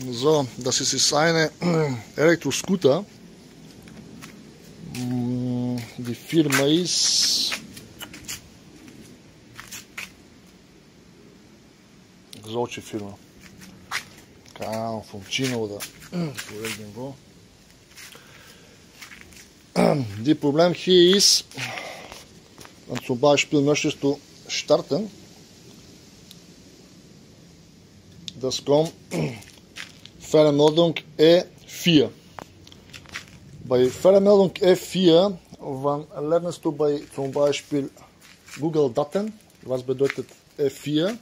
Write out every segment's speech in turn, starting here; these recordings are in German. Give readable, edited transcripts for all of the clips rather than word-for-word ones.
So, das ist eine Elektroscooter. Die Firma ist solche Firma. Keine Ahnung, von China oder irgendwo. Die Problem hier ist, wenn zum Beispiel möchtest du starten, das kommt Fehlermeldung E4. Bei Fehlermeldung E4, wann lernst du bei zum Beispiel Google Daten? Was bedeutet E4?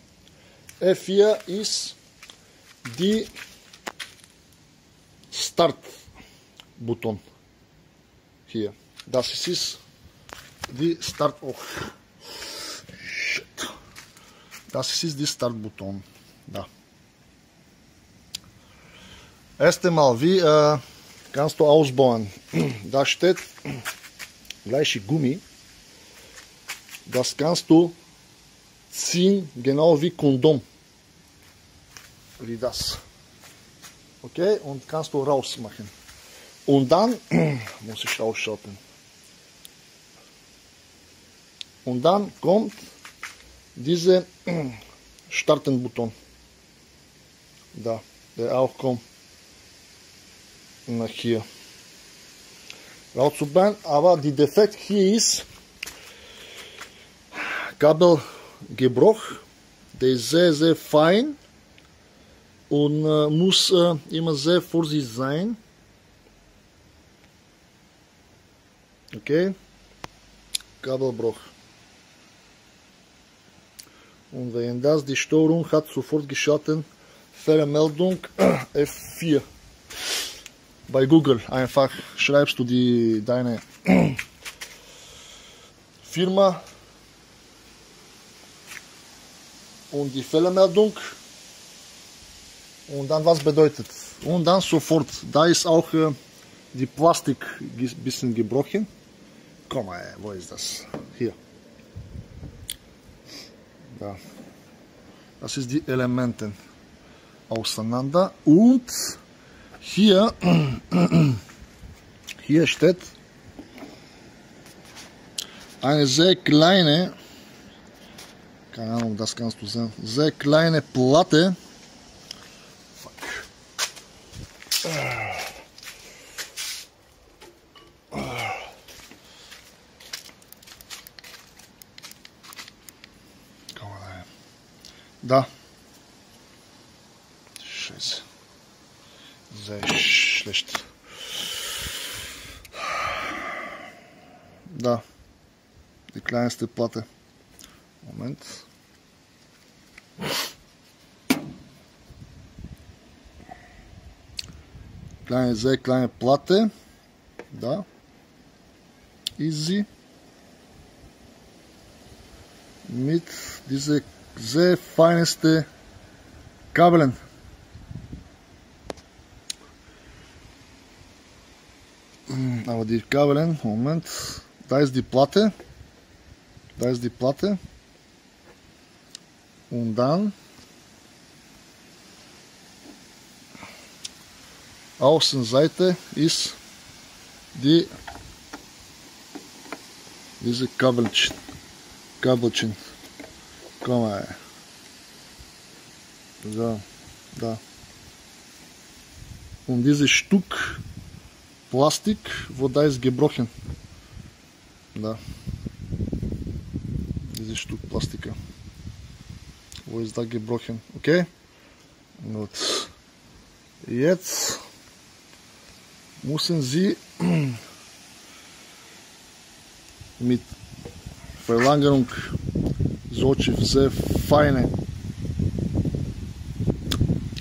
E4 ist die Start-Button hier. Das ist die Start. Oh. Shit. Das ist die Start-Button. Da. Erst einmal, wie kannst du ausbauen? Da steht gleiche Gummi. Das kannst du ziehen, genau wie Kondom. Wie das. Okay, und kannst du rausmachen. Und dann muss ich ausschalten. Und dann kommt dieser Starten-Button. Da, der auch kommt nach hier. Rauszubauen, aber die Defekt hier ist Kabelgebruch. Der ist sehr, sehr fein und muss immer sehr vorsichtig sein. Okay, Kabelbruch. Und wenn das die Störung hat, sofort geschaltet, Fehlermeldung F4. Bei Google einfach schreibst du deine Firma und die Fehlermeldung und dann was bedeutet. Und dann sofort, da ist auch die Plastik ein bisschen gebrochen. Komm mal, wo ist das? Hier. Da. Das ist die Elemente auseinander und hier steht eine sehr kleine, keine Ahnung, das kannst du sehen, sehr kleine Platte. Da. Scheiße. Sehr schlecht. Da. Die kleinste Platte. Moment. Sehr kleine Platte. Da. Easy. Mit diese sehr feinste Kabeln. Aber die Kabeln, Moment, da ist die Platte. Da ist die Platte. Und dann Außenseite ist diese Kabelchen. Komm mal. So, da. Und dieses Stück Plastik, wo da ist gebrochen. Da. Dieses Stück Plastik. Wo ist da gebrochen? Okay? Gut. Jetzt müssen Sie mit Verlängerung solche sehr feine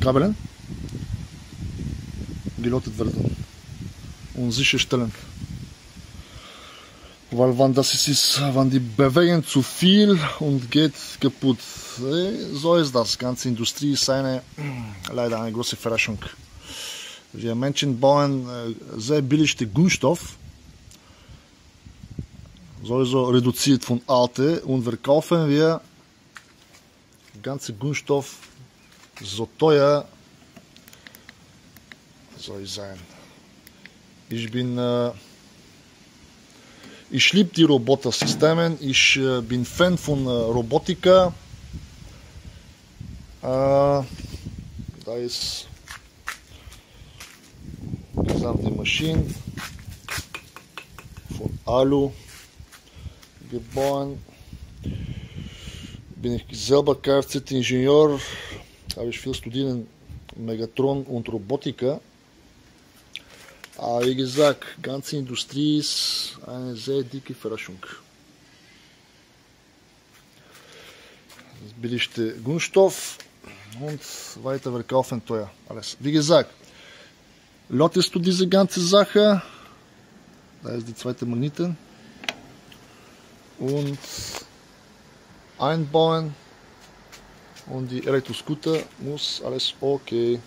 Kabeln gelötet werden und sicherstellen. Weil wenn die bewegen zu viel und geht kaputt. So ist das. Ganze Industrie ist leider eine große Verarschung. Wir Menschen bauen sehr billigste Kunststoff, sowieso reduziert von alte, und verkaufen wir ganze Kunststoff so teuer soll ich sein. Ich liebe die Robotersysteme, ich bin Fan von Robotika. Da ist die gesamte Maschine von Alu geboren. Bin ich selber Kfz-Ingenieur, habe ich viel studiert in Megatron und Robotika. Aber wie gesagt, ganze Industrie ist eine sehr dicke Forschung. Das billigste Grundstoff und weiter verkaufen teuer. Alles. Wie gesagt, lottest du diese ganze Sache, da ist die zweite Magnete, und einbauen und die Elektroscooter muss alles okay.